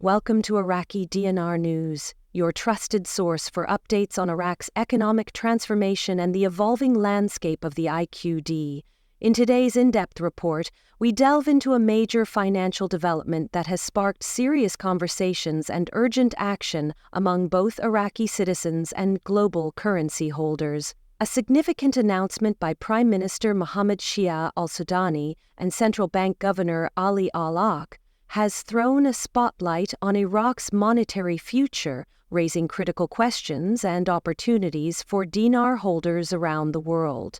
Welcome to Iraqi Dinar News, your trusted source for updates on Iraq's economic transformation and the evolving landscape of the IQD. In today's in-depth report, we delve into a major financial development that has sparked serious conversations and urgent action among both Iraqi citizens and global currency holders. A significant announcement by Prime Minister Mohammed Shia al-Sudani and Central Bank Governor Ali Alaq has thrown a spotlight on Iraq's monetary future, raising critical questions and opportunities for dinar holders around the world.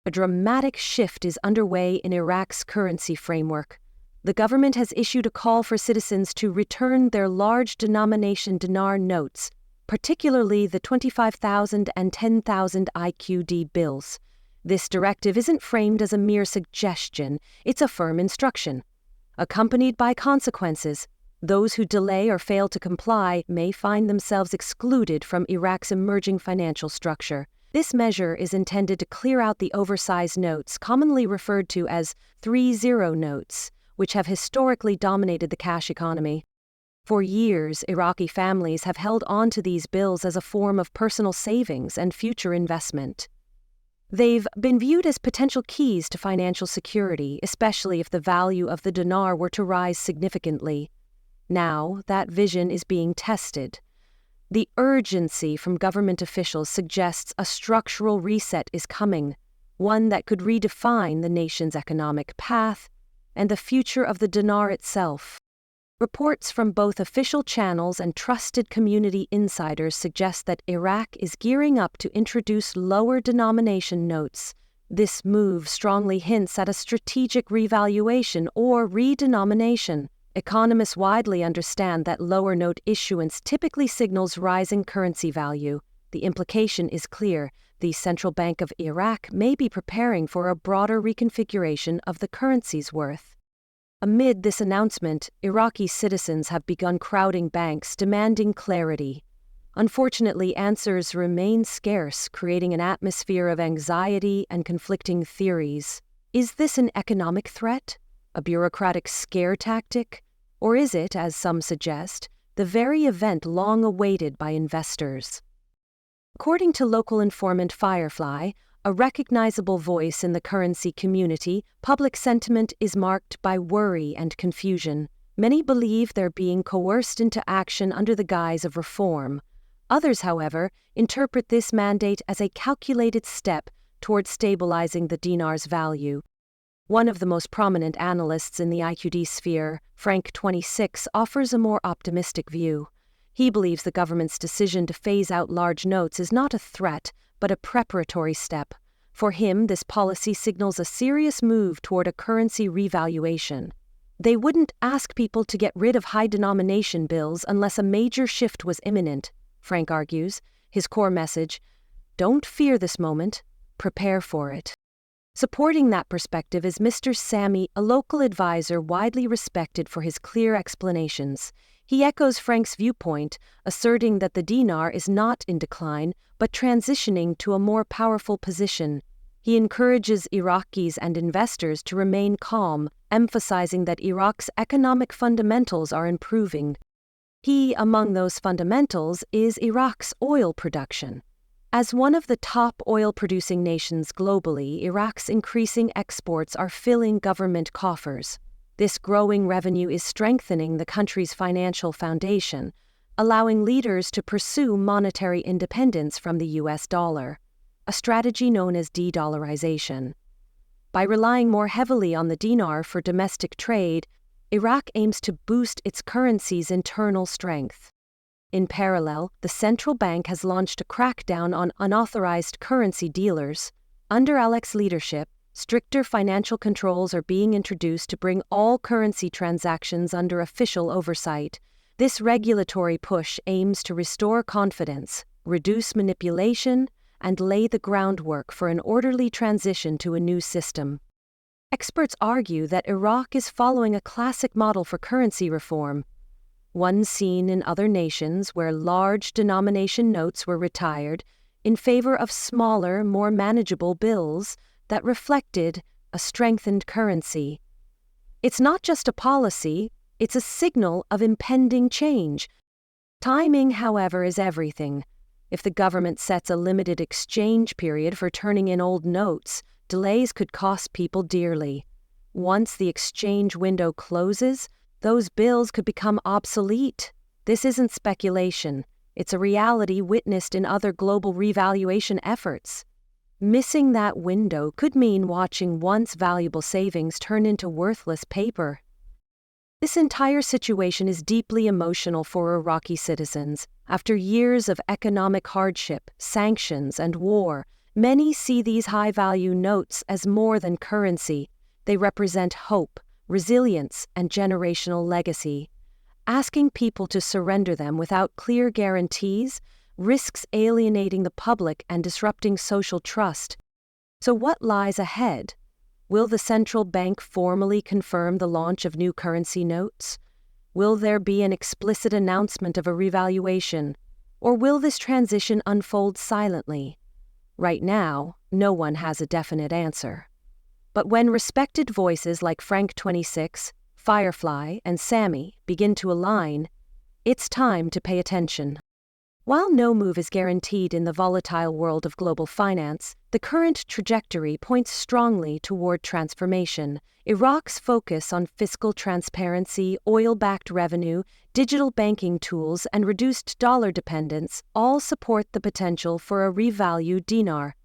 A dramatic shift is underway in Iraq's currency framework. The government has issued a call for citizens to return their large denomination dinar notes, particularly the 25,000 and 10,000 IQD bills. This directive isn't framed as a mere suggestion, it's a firm instruction. Accompanied by consequences, those who delay or fail to comply may find themselves excluded from Iraq's emerging financial structure. This measure is intended to clear out the oversized notes, commonly referred to as 3-0 notes, which have historically dominated the cash economy. For years, Iraqi families have held on to these bills as a form of personal savings and future investment. They've been viewed as potential keys to financial security, especially if the value of the dinar were to rise significantly. Now, that vision is being tested. The urgency from government officials suggests a structural reset is coming, one that could redefine the nation's economic path and the future of the dinar itself. Reports from both official channels and trusted community insiders suggest that Iraq is gearing up to introduce lower denomination notes. This move strongly hints at a strategic revaluation or redenomination. Economists widely understand that lower note issuance typically signals rising currency value. The implication is clear: the Central Bank of Iraq may be preparing for a broader reconfiguration of the currency's worth. Amid this announcement, Iraqi citizens have begun crowding banks, demanding clarity. Unfortunately, answers remain scarce, creating an atmosphere of anxiety and conflicting theories. Is this an economic threat? A bureaucratic scare tactic? Or is it, as some suggest, the very event long awaited by investors? According to local informant Firefly, a recognizable voice in the currency community, public sentiment is marked by worry and confusion. Many believe they're being coerced into action under the guise of reform. Others, however, interpret this mandate as a calculated step toward stabilizing the dinar's value. One of the most prominent analysts in the IQD sphere, Frank 26, offers a more optimistic view. He believes the government's decision to phase out large notes is not a threat, but a preparatory step. For him, this policy signals a serious move toward a currency revaluation. They wouldn't ask people to get rid of high-denomination bills unless a major shift was imminent, Frank argues. His core message: don't fear this moment, prepare for it. Supporting that perspective is Mr. Sami, a local advisor widely respected for his clear explanations. He echoes Frank's viewpoint, asserting that the dinar is not in decline, but transitioning to a more powerful position. He encourages Iraqis and investors to remain calm, emphasizing that Iraq's economic fundamentals are improving. Key among those fundamentals is Iraq's oil production. As one of the top oil-producing nations globally, Iraq's increasing exports are filling government coffers. This growing revenue is strengthening the country's financial foundation, allowing leaders to pursue monetary independence from the US dollar, a strategy known as de-dollarization. By relying more heavily on the dinar for domestic trade, Iraq aims to boost its currency's internal strength. In parallel, the central bank has launched a crackdown on unauthorized currency dealers. Under Alaq's leadership, stricter financial controls are being introduced to bring all currency transactions under official oversight. This regulatory push aims to restore confidence, reduce manipulation, and lay the groundwork for an orderly transition to a new system. Experts argue that Iraq is following a classic model for currency reform, one seen in other nations where large denomination notes were retired in favor of smaller, more manageable bills that reflected a strengthened currency. It's not just a policy, It's a signal of impending change. Timing, however, is everything. If the government sets a limited exchange period for turning in old notes, delays could cost people dearly. Once the exchange window closes, those bills could become obsolete. This isn't speculation. It's a reality witnessed in other global revaluation efforts. Missing that window could mean watching once valuable savings turn into worthless paper. This entire situation is deeply emotional for Iraqi citizens. After years of economic hardship, sanctions, and war, many see these high-value notes as more than currency. They represent hope, resilience, and generational legacy. Asking people to surrender them without clear guarantees risks alienating the public and disrupting social trust. So what lies ahead? Will the central bank formally confirm the launch of new currency notes? Will there be an explicit announcement of a revaluation? Or will this transition unfold silently? Right now, no one has a definite answer. But when respected voices like Frank26, Firefly, and Sammy begin to align, it's time to pay attention. While no move is guaranteed in the volatile world of global finance, the current trajectory points strongly toward transformation. Iraq's focus on fiscal transparency, oil-backed revenue, digital banking tools, and reduced dollar dependence all support the potential for a revalued dinar.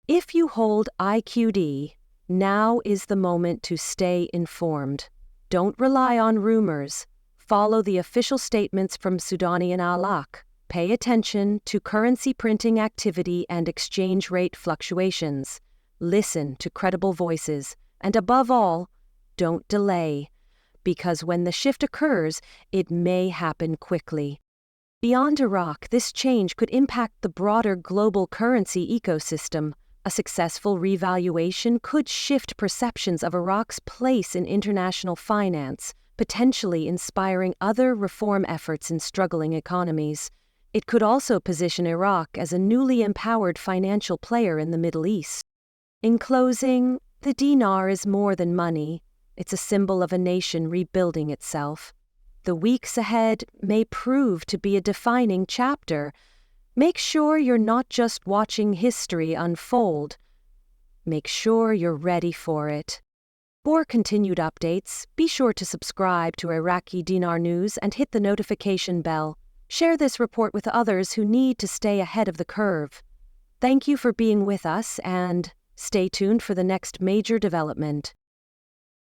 If you hold IQD, now is the moment to stay informed. Don't rely on rumors. Follow the official statements from Sudani and Alaq. Pay attention to currency printing activity and exchange rate fluctuations. Listen to credible voices. And above all, don't delay. Because when the shift occurs, it may happen quickly. Beyond Iraq, this change could impact the broader global currency ecosystem. A successful revaluation could shift perceptions of Iraq's place in international finance, potentially inspiring other reform efforts in struggling economies. It could also position Iraq as a newly empowered financial player in the Middle East. In closing, the dinar is more than money. It's a symbol of a nation rebuilding itself. The weeks ahead may prove to be a defining chapter. Make sure you're not just watching history unfold. Make sure you're ready for it. For continued updates, be sure to subscribe to Iraqi Dinar News and hit the notification bell. Share this report with others who need to stay ahead of the curve. Thank you for being with us and stay tuned for the next major development.